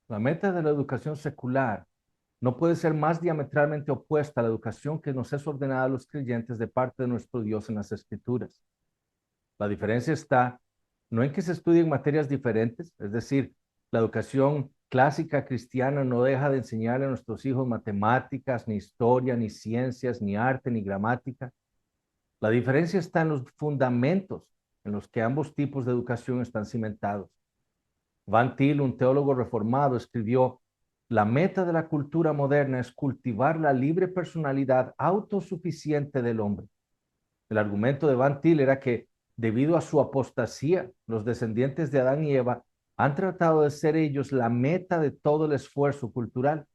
La meta de la educación secular no puede ser más diametralmente opuesta a la educación que nos es ordenada a los creyentes de parte de nuestro Dios en las Escrituras. La diferencia está no en que se estudien materias diferentes, es decir, la educación clásica cristiana no deja de enseñarle a nuestros hijos matemáticas, ni historia, ni ciencias, ni arte, ni gramática. La diferencia está en los fundamentos en los que ambos tipos de educación están cimentados. Van Til, un teólogo reformado, escribió: la meta de la cultura moderna es cultivar la libre personalidad autosuficiente del hombre. El argumento de Van Til era que, debido a su apostasía, los descendientes de Adán y Eva han tratado de ser ellos la meta de todo el esfuerzo cultural.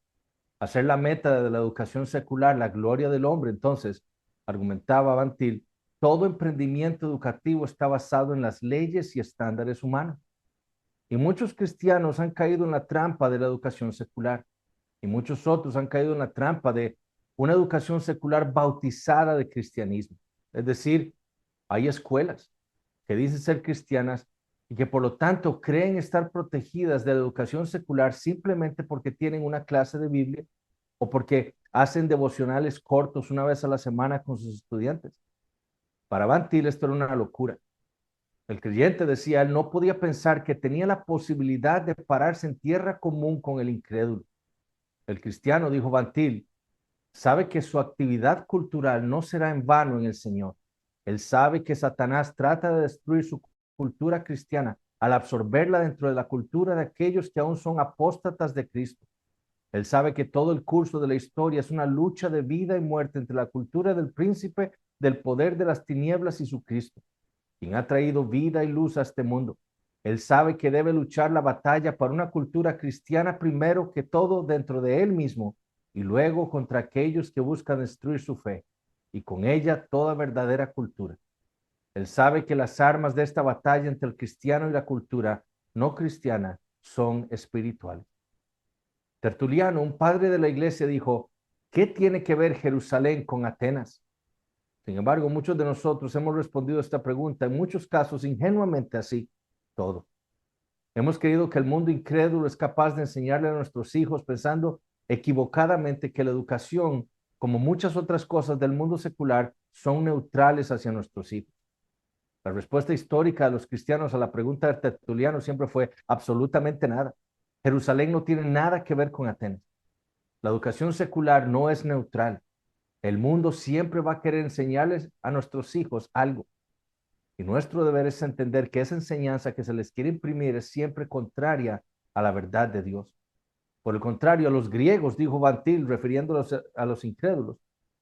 Hacer la meta de la educación secular la gloria del hombre, entonces, argumentaba Van Til, todo emprendimiento educativo está basado en las leyes y estándares humanos. Y muchos cristianos han caído en la trampa de la educación secular. Y muchos otros han caído en la trampa de una educación secular bautizada de cristianismo. Es decir, hay escuelas que dicen ser cristianas y que por lo tanto creen estar protegidas de la educación secular simplemente porque tienen una clase de Biblia o porque hacen devocionales cortos una vez a la semana con sus estudiantes. Para Van Til esto era una locura. El creyente, decía él, no podía pensar que tenía la posibilidad de pararse en tierra común con el incrédulo. El cristiano, dijo Van Til, sabe que su actividad cultural no será en vano en el Señor. Él sabe que Satanás trata de destruir su cultura cristiana al absorberla dentro de la cultura de aquellos que aún son apóstatas de Cristo. Él sabe que todo el curso de la historia es una lucha de vida y muerte entre la cultura del príncipe del poder de las tinieblas y su Cristo, quien ha traído vida y luz a este mundo. Él sabe que debe luchar la batalla para una cultura cristiana primero que todo dentro de él mismo y luego contra aquellos que buscan destruir su fe y con ella toda verdadera cultura. Él sabe que las armas de esta batalla entre el cristiano y la cultura no cristiana son espirituales. Tertuliano, un padre de la iglesia, dijo: ¿qué tiene que ver Jerusalén con Atenas? Sin embargo, muchos de nosotros hemos respondido a esta pregunta, en muchos casos ingenuamente así, todo. Hemos creído que el mundo incrédulo es capaz de enseñarle a nuestros hijos, pensando equivocadamente que la educación, como muchas otras cosas del mundo secular, son neutrales hacia nuestros hijos. La respuesta histórica de los cristianos a la pregunta de Tertuliano siempre fue absolutamente nada. Jerusalén no tiene nada que ver con Atenas. La educación secular no es neutral. El mundo siempre va a querer enseñarles a nuestros hijos algo. Y nuestro deber es entender que esa enseñanza que se les quiere imprimir es siempre contraria a la verdad de Dios. Por el contrario, a los griegos, dijo Van Til, refiriéndolos a los incrédulos,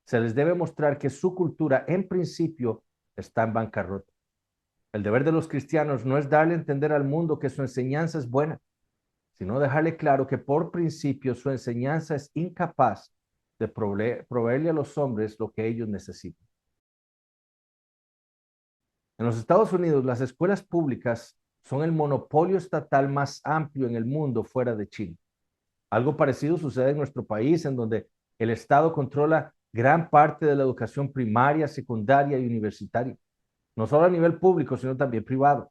se les debe mostrar que su cultura en principio está en bancarrota. El deber de los cristianos no es darle a entender al mundo que su enseñanza es buena, sino dejarle claro que por principio su enseñanza es incapaz de proveerle a los hombres lo que ellos necesitan. En los Estados Unidos, las escuelas públicas son el monopolio estatal más amplio en el mundo fuera de Chile. Algo parecido sucede en nuestro país, en donde el Estado controla gran parte de la educación primaria, secundaria y universitaria, no solo a nivel público, sino también privado.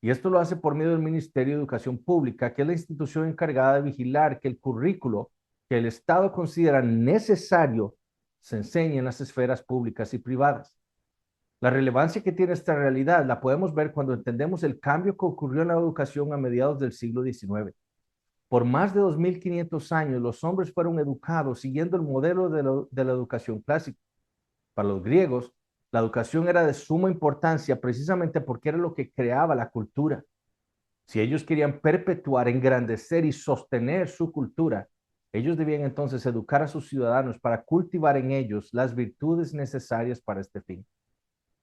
Y esto lo hace por medio del Ministerio de Educación Pública, que es la institución encargada de vigilar que el currículo que el Estado considera necesario se enseñe en las esferas públicas y privadas. La relevancia que tiene esta realidad la podemos ver cuando entendemos el cambio que ocurrió en la educación a mediados del siglo XIX. Por más de 2500 años, los hombres fueron educados siguiendo el modelo de la educación clásica. Para los griegos, la educación era de suma importancia precisamente porque era lo que creaba la cultura. Si ellos querían perpetuar, engrandecer y sostener su cultura, ellos debían entonces educar a sus ciudadanos para cultivar en ellos las virtudes necesarias para este fin.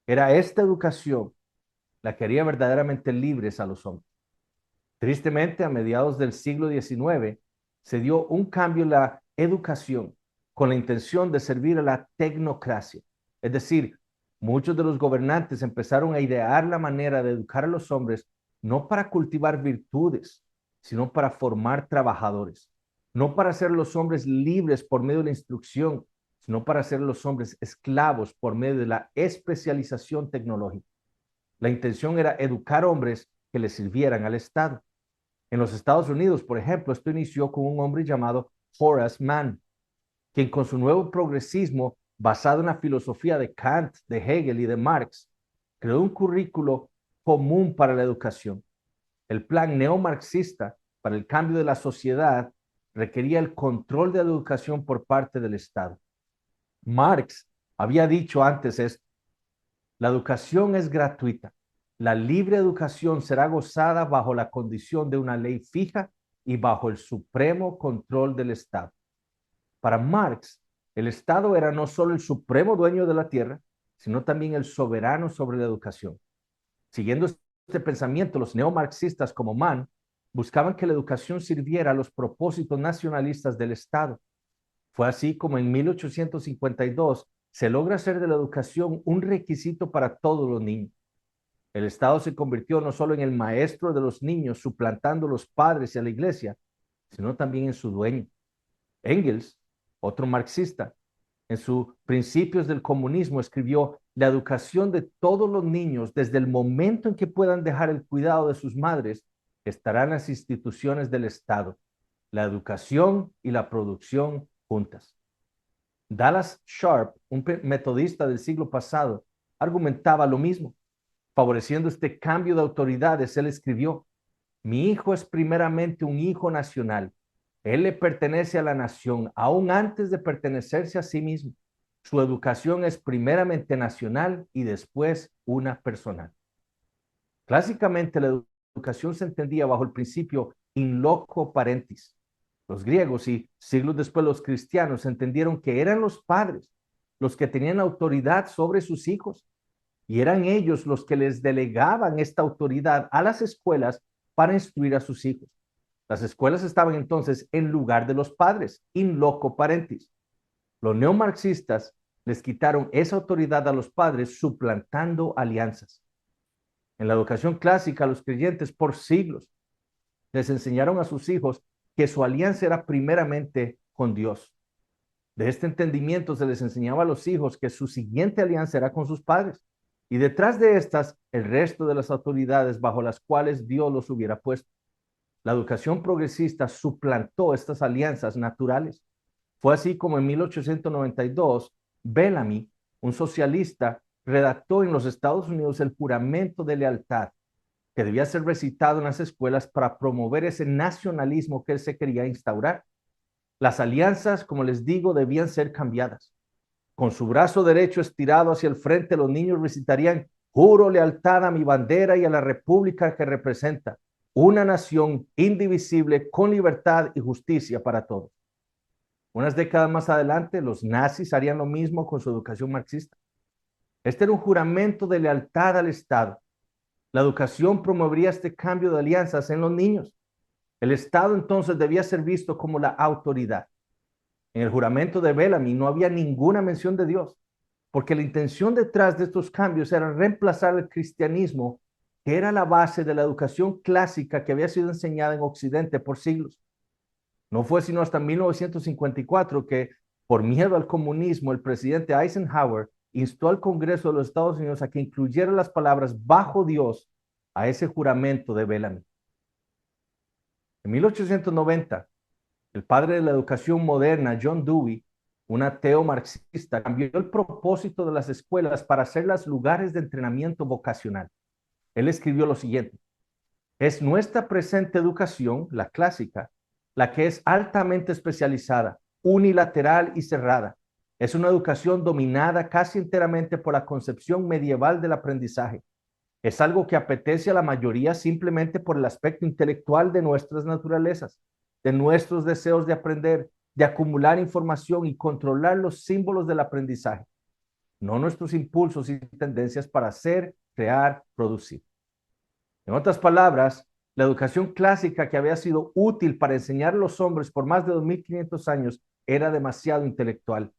Era esta educación la que haría verdaderamente libres a los hombres. Tristemente, a mediados del siglo XIX, se dio un cambio en la educación con la intención de servir a la tecnocracia. Es decir, muchos de los gobernantes empezaron a idear la manera de educar a los hombres no para cultivar virtudes, sino para formar trabajadores. No para hacer los hombres libres por medio de la instrucción, sino para hacer los hombres esclavos por medio de la especialización tecnológica. La intención era educar hombres que le sirvieran al Estado. En los Estados Unidos, por ejemplo, esto inició con un hombre llamado Horace Mann, quien con su nuevo progresismo, basado en la filosofía de Kant, de Hegel y de Marx, creó un currículo común para la educación. El plan neomarxista para el cambio de la sociedad requería el control de la educación por parte del Estado. Marx había dicho antes esto: la educación es gratuita. La libre educación será gozada bajo la condición de una ley fija y bajo el supremo control del Estado. Para Marx, el Estado era no solo el supremo dueño de la tierra, sino también el soberano sobre la educación. Siguiendo este pensamiento, los neomarxistas como Mann buscaban que la educación sirviera a los propósitos nacionalistas del Estado. Fue así como en 1852 se logra hacer de la educación un requisito para todos los niños. El Estado se convirtió no solo en el maestro de los niños, suplantando a los padres y a la iglesia, sino también en su dueño. Engels, otro marxista, en sus Principios del Comunismo escribió: la educación de todos los niños, desde el momento en que puedan dejar el cuidado de sus madres, estará en las instituciones del Estado. La educación y la producción juntas. Dallas Sharp, un metodista del siglo pasado, argumentaba lo mismo. Favoreciendo este cambio de autoridades, él escribió: mi hijo es primeramente un hijo nacional. Él le pertenece a la nación, aún antes de pertenecerse a sí mismo. Su educación es primeramente nacional y después una personal. Clásicamente, la educación se entendía bajo el principio in loco parentis. Los griegos y siglos después los cristianos entendieron que eran los padres los que tenían autoridad sobre sus hijos y eran ellos los que les delegaban esta autoridad a las escuelas para instruir a sus hijos. Las escuelas estaban entonces en lugar de los padres, in loco parentis. Los neomarxistas les quitaron esa autoridad a los padres suplantando alianzas. En la educación clásica, los creyentes por siglos les enseñaron a sus hijos que su alianza era primeramente con Dios. De este entendimiento se les enseñaba a los hijos que su siguiente alianza era con sus padres. Y detrás de estas, el resto de las autoridades bajo las cuales Dios los hubiera puesto. La educación progresista suplantó estas alianzas naturales. Fue así como en 1892, Bellamy, un socialista, redactó en los Estados Unidos el juramento de lealtad que debía ser recitado en las escuelas para promover ese nacionalismo que él se quería instaurar. Las alianzas, como les digo, debían ser cambiadas. Con su brazo derecho estirado hacia el frente, los niños recitarían: juro lealtad a mi bandera y a la república que representa, una nación indivisible con libertad y justicia para todos. Unas décadas más adelante, los nazis harían lo mismo con su educación marxista. Este era un juramento de lealtad al Estado. La educación promovería este cambio de alianzas en los niños. El Estado entonces debía ser visto como la autoridad. En el juramento de Bellamy no había ninguna mención de Dios, porque la intención detrás de estos cambios era reemplazar el cristianismo, que era la base de la educación clásica que había sido enseñada en Occidente por siglos. No fue sino hasta 1954 que, por miedo al comunismo, el presidente Eisenhower instó al Congreso de los Estados Unidos a que incluyera las palabras "bajo Dios" a ese juramento de Bellamy. En 1890, el padre de la educación moderna, John Dewey, un ateo marxista, cambió el propósito de las escuelas para hacerlas lugares de entrenamiento vocacional. Él escribió lo siguiente: es nuestra presente educación, la clásica, la que es altamente especializada, unilateral y cerrada. Es una educación dominada casi enteramente por la concepción medieval del aprendizaje. Es algo que apetece a la mayoría simplemente por el aspecto intelectual de nuestras naturalezas, de nuestros deseos de aprender, de acumular información y controlar los símbolos del aprendizaje, no nuestros impulsos y tendencias para hacer, crear, producir. En otras palabras, la educación clásica que había sido útil para enseñar a los hombres por más de 2500 años era demasiado intelectual.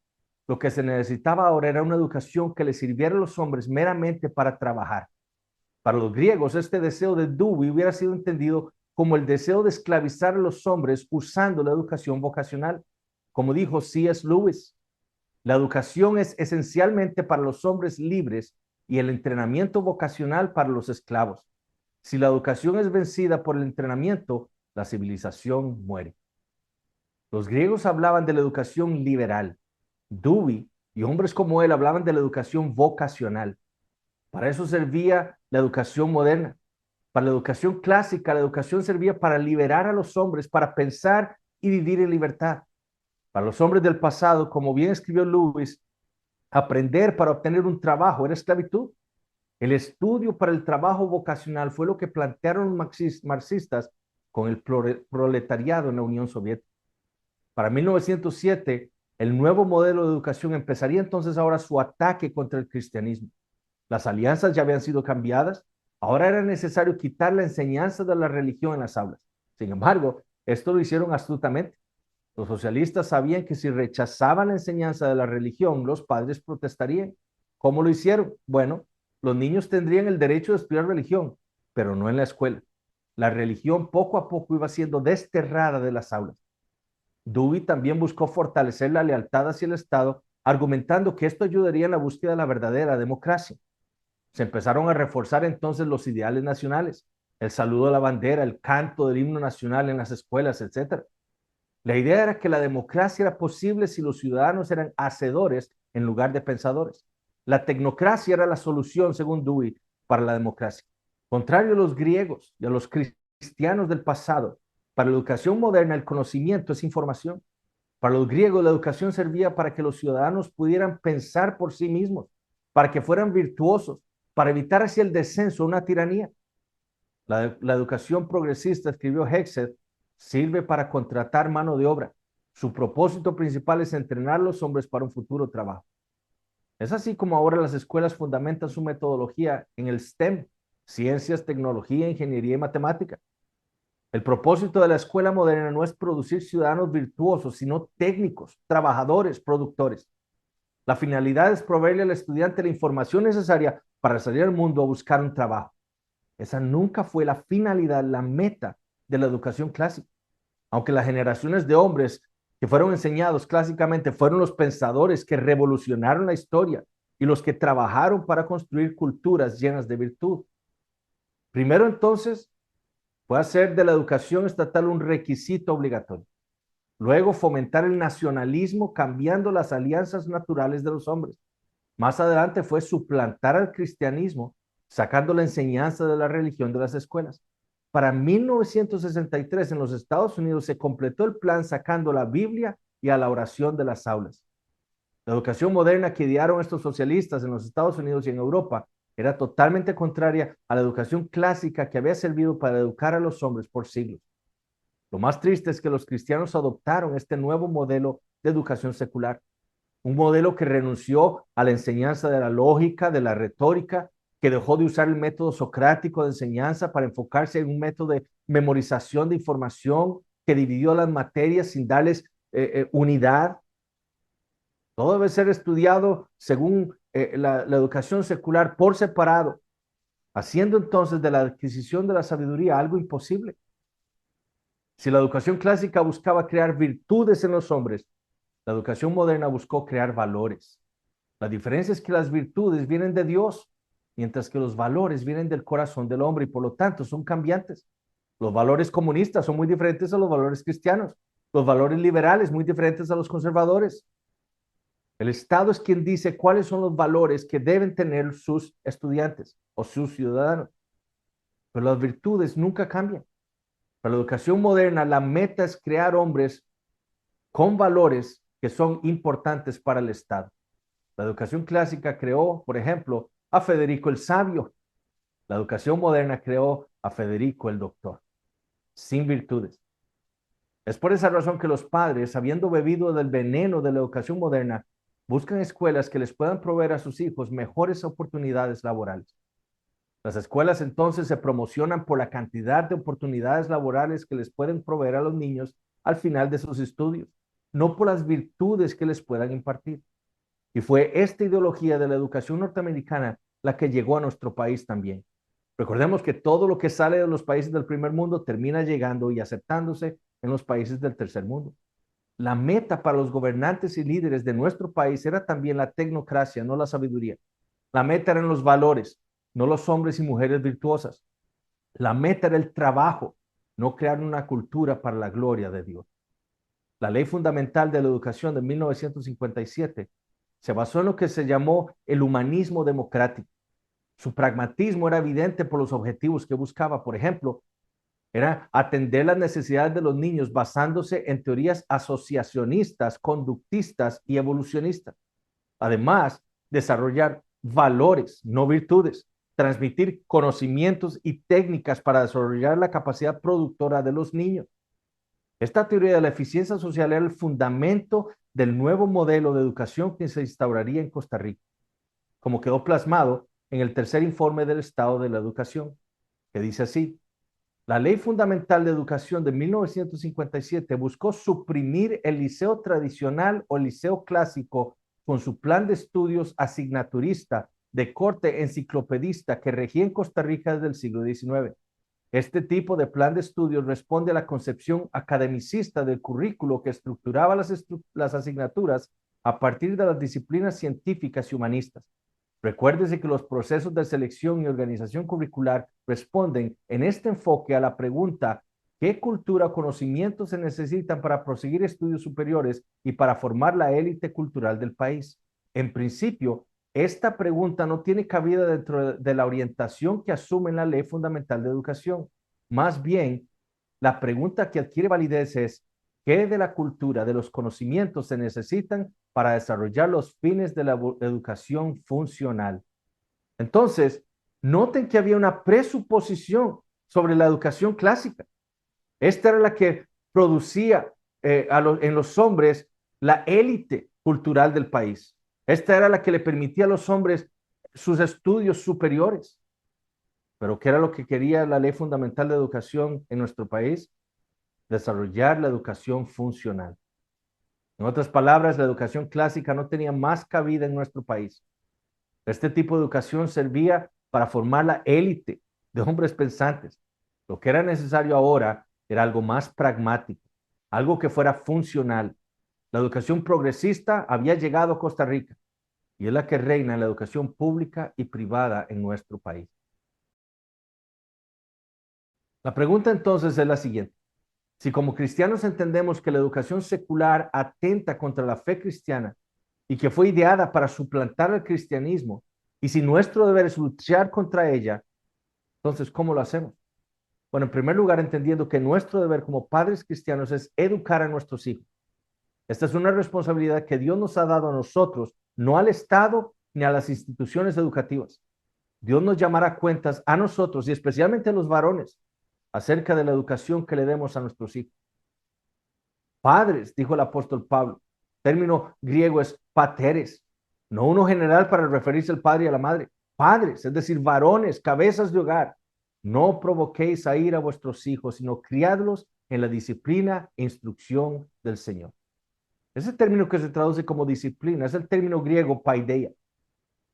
Lo que se necesitaba ahora era una educación que le sirviera a los hombres meramente para trabajar. Para los griegos, este deseo de Dewey hubiera sido entendido como el deseo de esclavizar a los hombres usando la educación vocacional. Como dijo C.S. Lewis, la educación es esencialmente para los hombres libres y el entrenamiento vocacional para los esclavos. Si la educación es vencida por el entrenamiento, la civilización muere. Los griegos hablaban de la educación liberal. Dewey y hombres como él hablaban de la educación vocacional. Para eso servía la educación moderna. Para la educación clásica, la educación servía para liberar a los hombres, para pensar y vivir en libertad. Para los hombres del pasado, como bien escribió Lewis, aprender para obtener un trabajo era esclavitud. El estudio para el trabajo vocacional fue lo que plantearon los marxistas con el proletariado en la Unión Soviética. Para 1907, el nuevo modelo de educación empezaría entonces ahora su ataque contra el cristianismo. Las alianzas ya habían sido cambiadas, ahora era necesario quitar la enseñanza de la religión en las aulas. Sin embargo, esto lo hicieron astutamente. Los socialistas sabían que si rechazaban la enseñanza de la religión, los padres protestarían. ¿Cómo lo hicieron? Bueno, los niños tendrían el derecho de estudiar religión, pero no en la escuela. La religión poco a poco iba siendo desterrada de las aulas. Dewey también buscó fortalecer la lealtad hacia el Estado, argumentando que esto ayudaría en la búsqueda de la verdadera democracia. Se empezaron a reforzar entonces los ideales nacionales, el saludo a la bandera, el canto del himno nacional en las escuelas, etc. La idea era que la democracia era posible si los ciudadanos eran hacedores en lugar de pensadores. La tecnocracia era la solución, según Dewey, para la democracia. Contrario a los griegos y a los cristianos del pasado, para la educación moderna el conocimiento es información. Para los griegos la educación servía para que los ciudadanos pudieran pensar por sí mismos, para que fueran virtuosos, para evitar así el descenso, una tiranía. La educación progresista, escribió Hexed, sirve para contratar mano de obra. Su propósito principal es entrenar a los hombres para un futuro trabajo. Es así como ahora las escuelas fundamentan su metodología en el STEM, ciencias, tecnología, ingeniería y matemática. El propósito de la escuela moderna no es producir ciudadanos virtuosos, sino técnicos, trabajadores, productores. La finalidad es proveerle al estudiante la información necesaria para salir al mundo a buscar un trabajo. Esa nunca fue la finalidad, la meta de la educación clásica. Aunque las generaciones de hombres que fueron enseñados clásicamente fueron los pensadores que revolucionaron la historia y los que trabajaron para construir culturas llenas de virtud. Primero entonces fue hacer de la educación estatal un requisito obligatorio. Luego fomentar el nacionalismo cambiando las alianzas naturales de los hombres. Más adelante fue suplantar al cristianismo sacando la enseñanza de la religión de las escuelas. Para 1963 en los Estados Unidos se completó el plan sacando la Biblia y a la oración de las aulas. La educación moderna que idearon estos socialistas en los Estados Unidos y en Europa era totalmente contraria a la educación clásica que había servido para educar a los hombres por siglos. Lo más triste es que los cristianos adoptaron este nuevo modelo de educación secular, un modelo que renunció a la enseñanza de la lógica, de la retórica, que dejó de usar el método socrático de enseñanza para enfocarse en un método de memorización de información, que dividió las materias sin darles unidad. Todo debe ser estudiado según la educación secular por separado, haciendo entonces de la adquisición de la sabiduría algo imposible. Si la educación clásica buscaba crear virtudes en los hombres, la educación moderna buscó crear valores. La diferencia es que las virtudes vienen de Dios, mientras que los valores vienen del corazón del hombre y por lo tanto son cambiantes. Los valores comunistas son muy diferentes a los valores cristianos. Los valores liberales muy diferentes a los conservadores. El Estado es quien dice cuáles son los valores que deben tener sus estudiantes o sus ciudadanos. Pero las virtudes nunca cambian. Para la educación moderna, la meta es crear hombres con valores que son importantes para el Estado. La educación clásica creó, por ejemplo, a Federico el Sabio. La educación moderna creó a Federico el Doctor, sin virtudes. Es por esa razón que los padres, habiendo bebido del veneno de la educación moderna, buscan escuelas que les puedan proveer a sus hijos mejores oportunidades laborales. Las escuelas entonces se promocionan por la cantidad de oportunidades laborales que les pueden proveer a los niños al final de sus estudios, no por las virtudes que les puedan impartir. Y fue esta ideología de la educación norteamericana la que llegó a nuestro país también. Recordemos que todo lo que sale de los países del primer mundo termina llegando y aceptándose en los países del tercer mundo. La meta para los gobernantes y líderes de nuestro país era también la tecnocracia, no la sabiduría. La meta eran los valores, no los hombres y mujeres virtuosas. La meta era el trabajo, no crearon una cultura para la gloria de Dios. La Ley Fundamental de la Educación de 1957 se basó en lo que se llamó el humanismo democrático. Su pragmatismo era evidente por los objetivos que buscaba. Por ejemplo, era atender las necesidades de los niños basándose en teorías asociacionistas, conductistas y evolucionistas. Además, desarrollar valores, no virtudes, transmitir conocimientos y técnicas para desarrollar la capacidad productora de los niños. Esta teoría de la eficiencia social era el fundamento del nuevo modelo de educación que se instauraría en Costa Rica, como quedó plasmado en el tercer informe del Estado de la Educación, que dice así: la Ley Fundamental de Educación de 1957 buscó suprimir el liceo tradicional o liceo clásico con su plan de estudios asignaturista de corte enciclopedista que regía en Costa Rica desde el siglo XIX. Este tipo de plan de estudios responde a la concepción academicista del currículo que estructuraba las asignaturas a partir de las disciplinas científicas y humanistas. Recuérdese que los procesos de selección y organización curricular responden en este enfoque a la pregunta: ¿qué cultura o conocimientos se necesitan para proseguir estudios superiores y para formar la élite cultural del país? En principio, esta pregunta no tiene cabida dentro de la orientación que asume la Ley Fundamental de Educación. Más bien, la pregunta que adquiere validez es: ¿qué de la cultura, de los conocimientos se necesitan para desarrollar los fines de la educación funcional? Entonces, noten que había una presuposición sobre la educación clásica. Esta era la que producía en los hombres la élite cultural del país. Esta era la que le permitía a los hombres sus estudios superiores. Pero ¿qué era lo que quería la Ley Fundamental de Educación en nuestro país? Desarrollar la educación funcional. En otras palabras, la educación clásica no tenía más cabida en nuestro país. Este tipo de educación servía para formar la élite de hombres pensantes. Lo que era necesario ahora era algo más pragmático, algo que fuera funcional. La educación progresista había llegado a Costa Rica y es la que reina en la educación pública y privada en nuestro país. La pregunta entonces es la siguiente: si como cristianos entendemos que la educación secular atenta contra la fe cristiana y que fue ideada para suplantar el cristianismo, y si nuestro deber es luchar contra ella, entonces, ¿cómo lo hacemos? Bueno, en primer lugar, entendiendo que nuestro deber como padres cristianos es educar a nuestros hijos. Esta es una responsabilidad que Dios nos ha dado a nosotros, no al Estado ni a las instituciones educativas. Dios nos llamará cuentas a nosotros y especialmente a los varones acerca de la educación que le demos a nuestros hijos. Padres, dijo el apóstol Pablo. El término griego es pateres, no uno general para referirse al padre y a la madre. Padres, es decir, varones, cabezas de hogar. No provoquéis a ira a vuestros hijos, sino criadlos en la disciplina e instrucción del Señor. Ese término que se traduce como disciplina es el término griego paideia.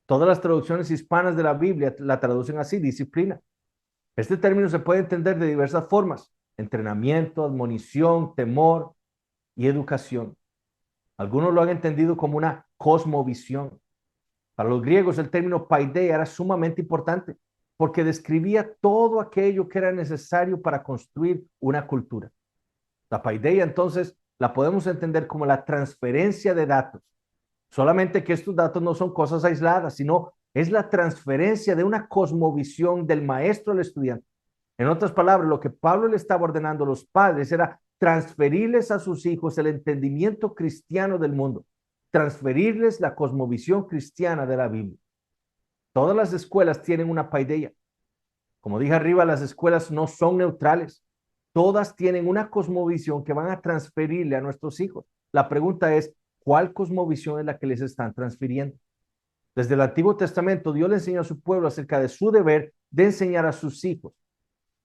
Todas las traducciones hispanas de la Biblia la traducen así: disciplina. Este término se puede entender de diversas formas: entrenamiento, admonición, temor y educación. Algunos lo han entendido como una cosmovisión. Para los griegos el término paideia era sumamente importante porque describía todo aquello que era necesario para construir una cultura. La paideia entonces la podemos entender como la transferencia de datos. Solamente que estos datos no son cosas aisladas, sino es la transferencia de una cosmovisión del maestro al estudiante. En otras palabras, lo que Pablo le estaba ordenando a los padres era transferirles a sus hijos el entendimiento cristiano del mundo, transferirles la cosmovisión cristiana de la Biblia. Todas las escuelas tienen una paideia. Como dije arriba, las escuelas no son neutrales. Todas tienen una cosmovisión que van a transferirle a nuestros hijos. La pregunta es: ¿cuál cosmovisión es la que les están transfiriendo? Desde el Antiguo Testamento, Dios le enseñó a su pueblo acerca de su deber de enseñar a sus hijos.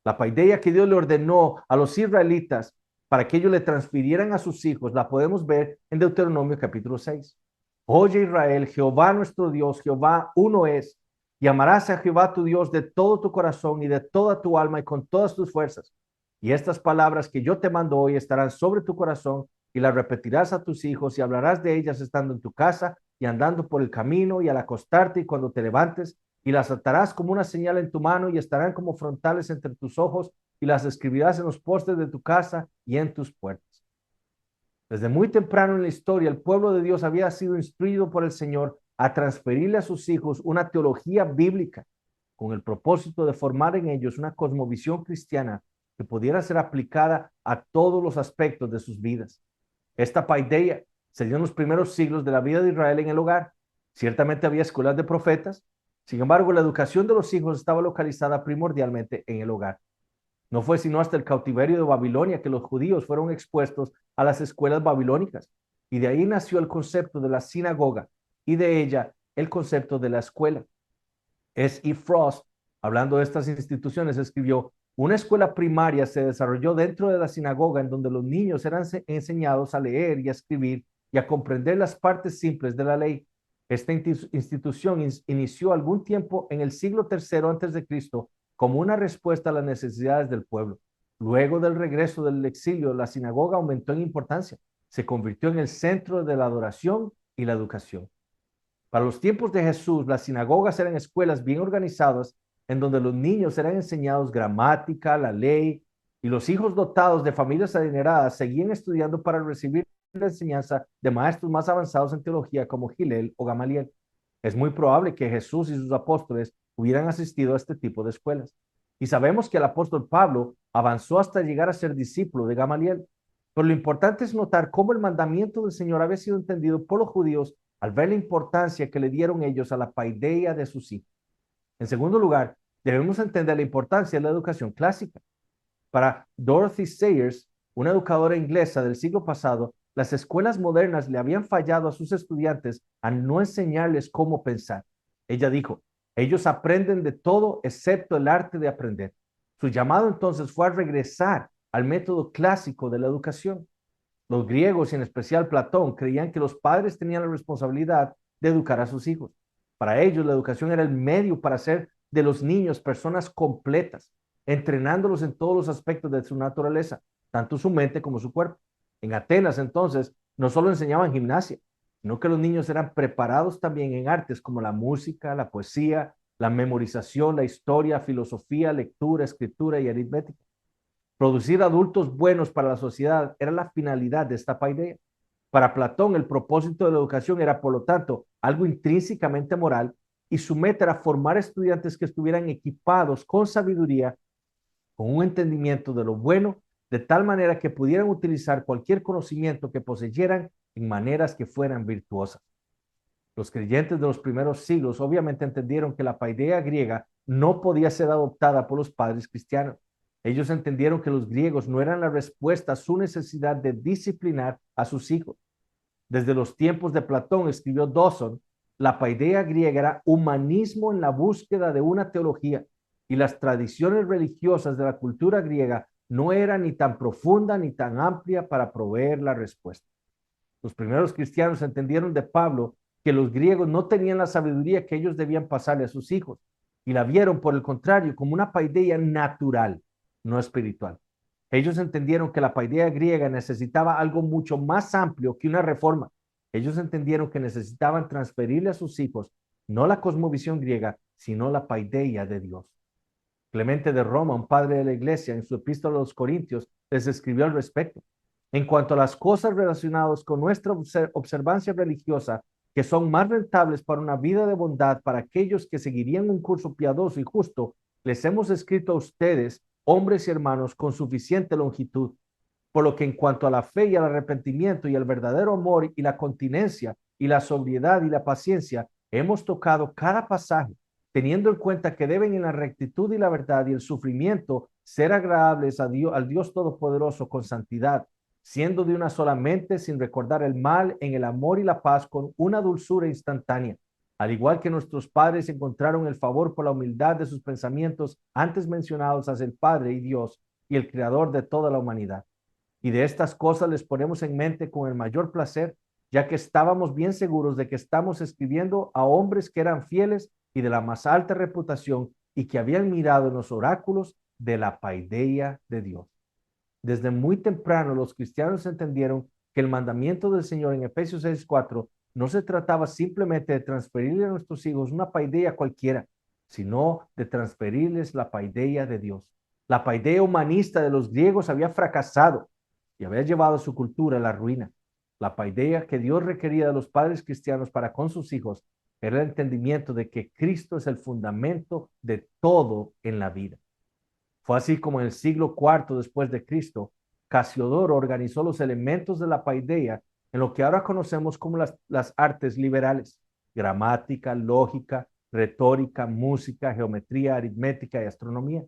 La paideia que Dios le ordenó a los israelitas para que ellos le transfirieran a sus hijos, la podemos ver en Deuteronomio capítulo 6. Oye Israel, Jehová nuestro Dios, Jehová uno es, y amarás a Jehová tu Dios de todo tu corazón y de toda tu alma y con todas tus fuerzas. Y estas palabras que yo te mando hoy estarán sobre tu corazón y las repetirás a tus hijos y hablarás de ellas estando en tu casa y andando por el camino y al acostarte y cuando te levantes, y las atarás como una señal en tu mano y estarán como frontales entre tus ojos, y las escribirás en los postes de tu casa y en tus puertas. Desde muy temprano en la historia, el pueblo de Dios había sido instruido por el Señor a transferirle a sus hijos una teología bíblica con el propósito de formar en ellos una cosmovisión cristiana que pudiera ser aplicada a todos los aspectos de sus vidas. Esta paideia se dio en los primeros siglos de la vida de Israel en el hogar. Ciertamente había escuelas de profetas, sin embargo, la educación de los hijos estaba localizada primordialmente en el hogar. No fue sino hasta el cautiverio de Babilonia que los judíos fueron expuestos a las escuelas babilónicas, y de ahí nació el concepto de la sinagoga y de ella el concepto de la escuela. S.E. Frost, hablando de estas instituciones, escribió: una escuela primaria se desarrolló dentro de la sinagoga en donde los niños eran enseñados a leer y a escribir y a comprender las partes simples de la ley. Esta institución inició algún tiempo en el siglo III antes de Cristo como una respuesta a las necesidades del pueblo. Luego del regreso del exilio, la sinagoga aumentó en importancia. Se convirtió en el centro de la adoración y la educación. Para los tiempos de Jesús, las sinagogas eran escuelas bien organizadas en donde los niños eran enseñados gramática, la ley, y los hijos dotados de familias adineradas seguían estudiando para recibir la enseñanza de maestros más avanzados en teología como Hillel o Gamaliel. Es muy probable que Jesús y sus apóstoles hubieran asistido a este tipo de escuelas. Y sabemos que el apóstol Pablo avanzó hasta llegar a ser discípulo de Gamaliel. Pero lo importante es notar cómo el mandamiento del Señor había sido entendido por los judíos al ver la importancia que le dieron ellos a la paideia de sus hijos. En segundo lugar, debemos entender la importancia de la educación clásica. Para Dorothy Sayers, una educadora inglesa del siglo pasado, las escuelas modernas le habían fallado a sus estudiantes al no enseñarles cómo pensar. Ella dijo: ellos aprenden de todo excepto el arte de aprender. Su llamado entonces fue a regresar al método clásico de la educación. Los griegos, y en especial Platón, creían que los padres tenían la responsabilidad de educar a sus hijos. Para ellos, la educación era el medio para hacer de los niños personas completas, entrenándolos en todos los aspectos de su naturaleza, tanto su mente como su cuerpo. En Atenas, entonces, no solo enseñaban gimnasia, sino que los niños eran preparados también en artes como la música, la poesía, la memorización, la historia, filosofía, lectura, escritura y aritmética. Producir adultos buenos para la sociedad era la finalidad de esta paideia. Para Platón, el propósito de la educación era, por lo tanto, algo intrínsecamente moral, y su meta era formar estudiantes que estuvieran equipados con sabiduría, con un entendimiento de lo bueno, de tal manera que pudieran utilizar cualquier conocimiento que poseyeran en maneras que fueran virtuosas. Los creyentes de los primeros siglos obviamente entendieron que la paideia griega no podía ser adoptada por los padres cristianos. Ellos entendieron que los griegos no eran la respuesta a su necesidad de disciplinar a sus hijos. Desde los tiempos de Platón, escribió Dawson, la paideia griega era humanismo en la búsqueda de una teología, y las tradiciones religiosas de la cultura griega no eran ni tan profunda ni tan amplia para proveer la respuesta. Los primeros cristianos entendieron de Pablo que los griegos no tenían la sabiduría que ellos debían pasarle a sus hijos, y la vieron, por el contrario, como una paideia natural, no espiritual. Ellos entendieron que la paideia griega necesitaba algo mucho más amplio que una reforma. Ellos entendieron que necesitaban transferirle a sus hijos no la cosmovisión griega, sino la paideia de Dios. Clemente de Roma, un padre de la iglesia, en su epístola a los Corintios, les escribió al respecto: en cuanto a las cosas relacionadas con nuestra observancia religiosa, que son más rentables para una vida de bondad para aquellos que seguirían un curso piadoso y justo, les hemos escrito a ustedes, hombres y hermanos, con suficiente longitud. Por lo que en cuanto a la fe y al arrepentimiento y el verdadero amor y la continencia y la sobriedad y la paciencia, hemos tocado cada pasaje, teniendo en cuenta que deben en la rectitud y la verdad y el sufrimiento ser agradables a Dios, al Dios Todopoderoso con santidad, siendo de una sola mente, sin recordar el mal, en el amor y la paz, con una dulzura instantánea. Al igual que nuestros padres encontraron el favor por la humildad de sus pensamientos antes mencionados hacia el Padre y Dios y el Creador de toda la humanidad. Y de estas cosas les ponemos en mente con el mayor placer, ya que estábamos bien seguros de que estamos escribiendo a hombres que eran fieles y de la más alta reputación, y que habían mirado en los oráculos de la paideia de Dios. Desde muy temprano los cristianos entendieron que el mandamiento del Señor en Efesios 6:4 no se trataba simplemente de transferirle a nuestros hijos una paideia cualquiera, sino de transferirles la paideia de Dios. La paideia humanista de los griegos había fracasado y había llevado a su cultura a la ruina. La paideia que Dios requería de los padres cristianos para con sus hijos era el entendimiento de que Cristo es el fundamento de todo en la vida. Fue así como en el siglo IV después de Cristo, Casiodoro organizó los elementos de la paideia en lo que ahora conocemos como las artes liberales: gramática, lógica, retórica, música, geometría, aritmética y astronomía.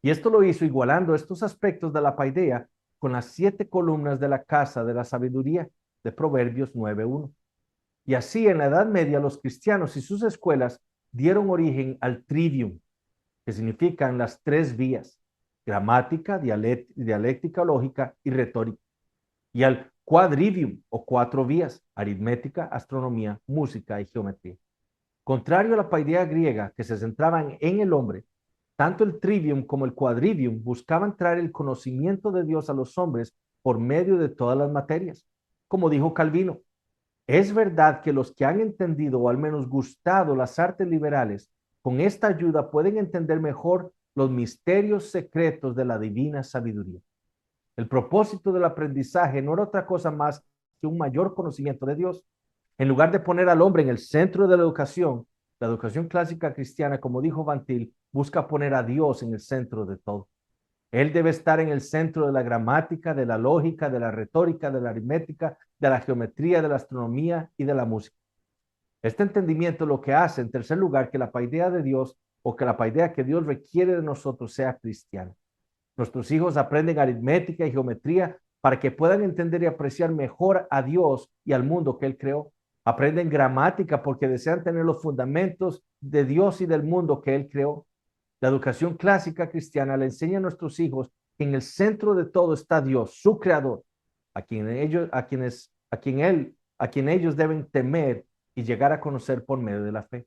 Y esto lo hizo igualando estos aspectos de la paideia con las 7 columnas de la casa de la sabiduría de Proverbios 9:1. Y así en la Edad Media los cristianos y sus escuelas dieron origen al trivium, que significan las 3 vías: gramática, dialéctica, lógica y retórica, y al quadrivium o 4 vías: aritmética, astronomía, música y geometría. Contrario a la paideia griega, que se centraban en el hombre, tanto el trivium como el quadrivium buscaban traer el conocimiento de Dios a los hombres por medio de todas las materias. Como dijo Calvino, es verdad que los que han entendido o al menos gustado las artes liberales, con esta ayuda pueden entender mejor los misterios secretos de la divina sabiduría. El propósito del aprendizaje no era otra cosa más que un mayor conocimiento de Dios. En lugar de poner al hombre en el centro de la educación clásica cristiana, como dijo Van Til, busca poner a Dios en el centro de todo. Él debe estar en el centro de la gramática, de la lógica, de la retórica, de la aritmética, de la geometría, de la astronomía y de la música. Este entendimiento lo que hace, en tercer lugar, que la paideia de Dios o que la paideia que Dios requiere de nosotros sea cristiana. Nuestros hijos aprenden aritmética y geometría para que puedan entender y apreciar mejor a Dios y al mundo que Él creó. Aprenden gramática porque desean tener los fundamentos de Dios y del mundo que Él creó. La educación clásica cristiana le enseña a nuestros hijos que en el centro de todo está Dios, su creador, a quien ellos deben temer y llegar a conocer por medio de la fe.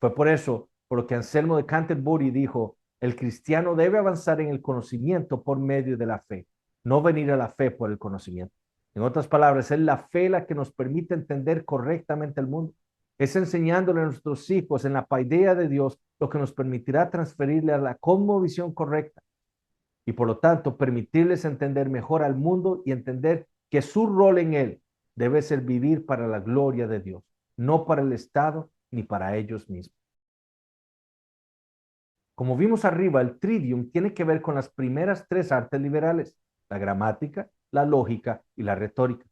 Fue por eso, por lo que Anselmo de Canterbury dijo: el cristiano debe avanzar en el conocimiento por medio de la fe, no venir a la fe por el conocimiento. En otras palabras, es la fe la que nos permite entender correctamente el mundo. Es enseñándole a nuestros hijos en la paideia de Dios lo que nos permitirá transferirle a la cosmovisión correcta y por lo tanto permitirles entender mejor al mundo y entender que su rol en él debe ser vivir para la gloria de Dios, no para el Estado ni para ellos mismos. Como vimos arriba, el trivium tiene que ver con las primeras 3 artes liberales: la gramática, la lógica y la retórica.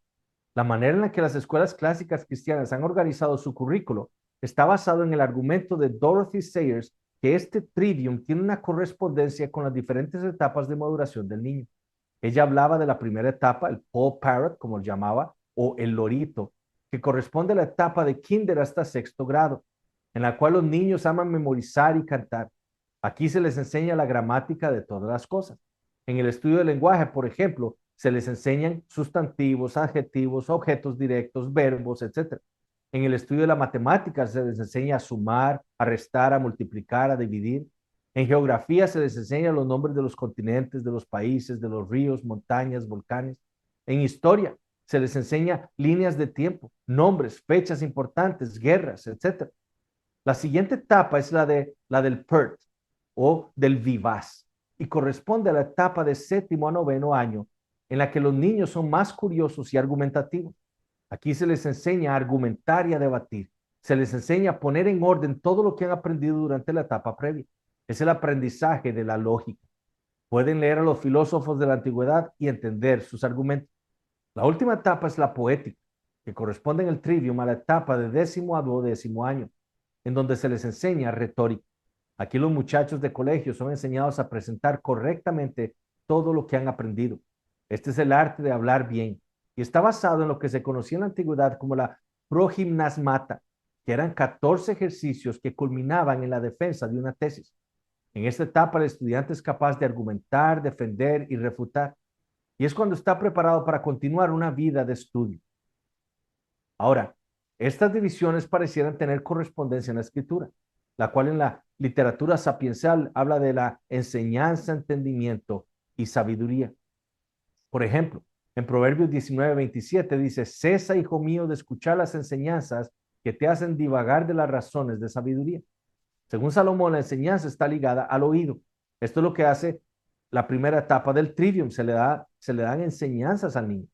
La manera en la que las escuelas clásicas cristianas han organizado su currículo está basado en el argumento de Dorothy Sayers que este trivium tiene una correspondencia con las diferentes etapas de maduración del niño. Ella hablaba de la primera etapa, el Paul Parrot, como lo llamaba, o el lorito, que corresponde a la etapa de kinder hasta 6º grado, en la cual los niños aman memorizar y cantar. Aquí se les enseña la gramática de todas las cosas. En el estudio del lenguaje, por ejemplo, se les enseñan sustantivos, adjetivos, objetos directos, verbos, etc. En el estudio de la matemática se les enseña a sumar, a restar, a multiplicar, a dividir. En geografía se les enseña los nombres de los continentes, de los países, de los ríos, montañas, volcanes. En historia se les enseña líneas de tiempo, nombres, fechas importantes, guerras, etc. La siguiente etapa es la del PERT o del vivaz y corresponde a la etapa de 7º a 9º año, en la que los niños son más curiosos y argumentativos. Aquí se les enseña a argumentar y a debatir. Se les enseña a poner en orden todo lo que han aprendido durante la etapa previa. Es el aprendizaje de la lógica. Pueden leer a los filósofos de la antigüedad y entender sus argumentos. La última etapa es la poética, que corresponde en el trivium a la etapa de 10º a 12º año, en donde se les enseña retórica. Aquí los muchachos de colegio son enseñados a presentar correctamente todo lo que han aprendido. Este es el arte de hablar bien y está basado en lo que se conocía en la antigüedad como la progimnasmata, que eran 14 ejercicios que culminaban en la defensa de una tesis. En esta etapa el estudiante es capaz de argumentar, defender y refutar, y es cuando está preparado para continuar una vida de estudio. Ahora, estas divisiones parecieran tener correspondencia en la escritura, la cual en la literatura sapiencial habla de la enseñanza, entendimiento y sabiduría. Por ejemplo, en Proverbios 19:27 dice: cesa, hijo mío, de escuchar las enseñanzas que te hacen divagar de las razones de sabiduría. Según Salomón, la enseñanza está ligada al oído. Esto es lo que hace la primera etapa del trivium, se le dan enseñanzas al niño.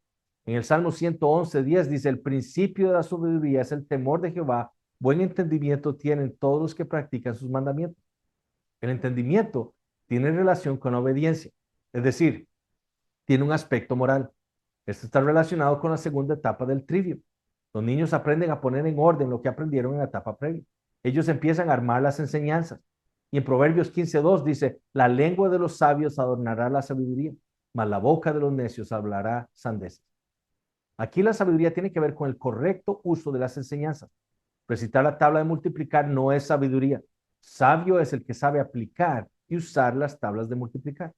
En el Salmo 111:10 dice, el principio de la sabiduría es el temor de Jehová, buen entendimiento tienen todos los que practican sus mandamientos. El entendimiento tiene relación con la obediencia, es decir, tiene un aspecto moral. Esto está relacionado con la segunda etapa del trivium. Los niños aprenden a poner en orden lo que aprendieron en la etapa previa. Ellos empiezan a armar las enseñanzas. Y en Proverbios 15:2 dice, la lengua de los sabios adornará la sabiduría, mas la boca de los necios hablará sandeces. Aquí la sabiduría tiene que ver con el correcto uso de las enseñanzas. Recitar la tabla de multiplicar no es sabiduría. Sabio es el que sabe aplicar y usar las tablas de multiplicar.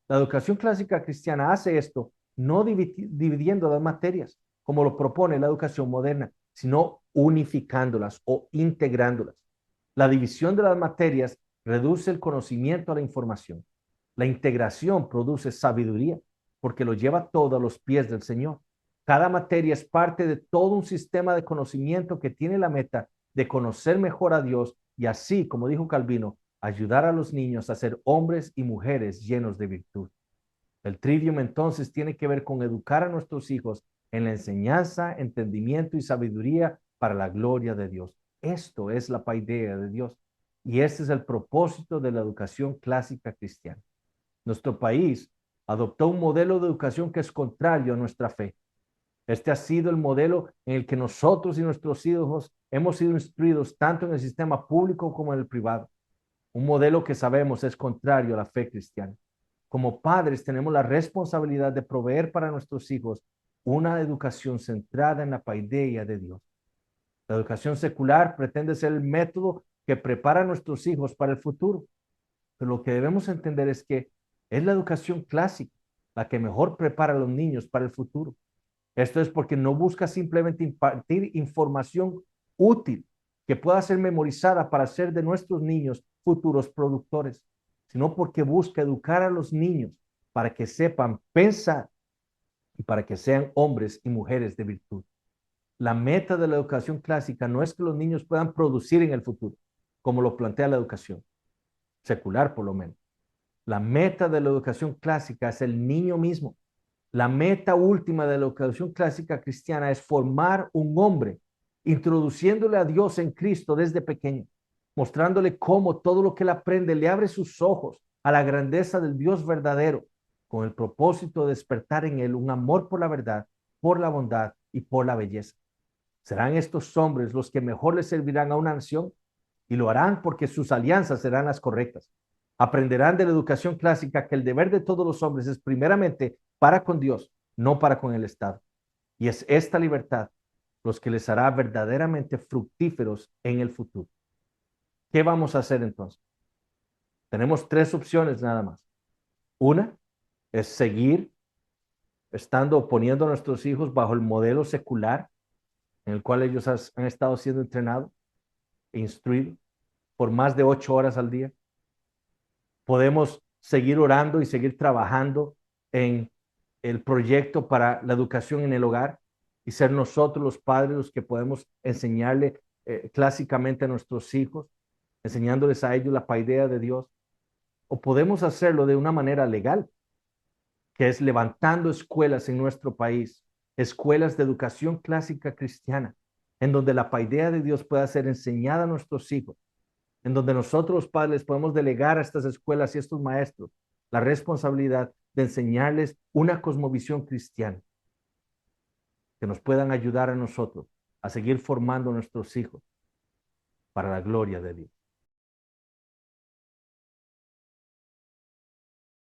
La educación clásica cristiana hace esto no dividiendo las materias, como lo propone la educación moderna, sino unificándolas o integrándolas. La división de las materias reduce el conocimiento a la información. La integración produce sabiduría porque lo lleva todo a los pies del Señor. Cada materia es parte de todo un sistema de conocimiento que tiene la meta de conocer mejor a Dios y así, como dijo Calvino, ayudar a los niños a ser hombres y mujeres llenos de virtud. El trivium entonces tiene que ver con educar a nuestros hijos en la enseñanza, entendimiento y sabiduría para la gloria de Dios. Esto es la paideia de Dios y este es el propósito de la educación clásica cristiana. Nuestro país adoptó un modelo de educación que es contrario a nuestra fe. Este ha sido el modelo en el que nosotros y nuestros hijos hemos sido instruidos tanto en el sistema público como en el privado. Un modelo que sabemos es contrario a la fe cristiana. Como padres tenemos la responsabilidad de proveer para nuestros hijos una educación centrada en la paideia de Dios. La educación secular pretende ser el método que prepara a nuestros hijos para el futuro. Pero lo que debemos entender es que es la educación clásica la que mejor prepara a los niños para el futuro. Esto es porque no busca simplemente impartir información útil que pueda ser memorizada para hacer de nuestros niños futuros productores, sino porque busca educar a los niños para que sepan pensar y para que sean hombres y mujeres de virtud. La meta de la educación clásica no es que los niños puedan producir en el futuro, como lo plantea la educación secular por lo menos. La meta de la educación clásica es el niño mismo. La meta última de la educación clásica cristiana es formar un hombre, introduciéndole a Dios en Cristo desde pequeño, mostrándole cómo todo lo que él aprende le abre sus ojos a la grandeza del Dios verdadero, con el propósito de despertar en él un amor por la verdad, por la bondad y por la belleza. Serán estos hombres los que mejor le servirán a una nación y lo harán porque sus alianzas serán las correctas. Aprenderán de la educación clásica que el deber de todos los hombres es primeramente para con Dios, no para con el Estado. Y es esta libertad los que les hará verdaderamente fructíferos en el futuro. ¿Qué vamos a hacer entonces? Tenemos tres opciones nada más. Una es seguir poniendo a nuestros hijos bajo el modelo secular en el cual ellos han estado siendo entrenados e instruidos por más de 8 horas al día. Podemos seguir orando y seguir trabajando en el proyecto para la educación en el hogar y ser nosotros los padres los que podemos enseñarle clásicamente a nuestros hijos, enseñándoles a ellos la paideia de Dios. O podemos hacerlo de una manera legal, que es levantando escuelas en nuestro país, escuelas de educación clásica cristiana, en donde la paideia de Dios pueda ser enseñada a nuestros hijos, en donde nosotros los padres podemos delegar a estas escuelas y a estos maestros la responsabilidad de enseñarles una cosmovisión cristiana, que nos puedan ayudar a nosotros a seguir formando a nuestros hijos para la gloria de Dios.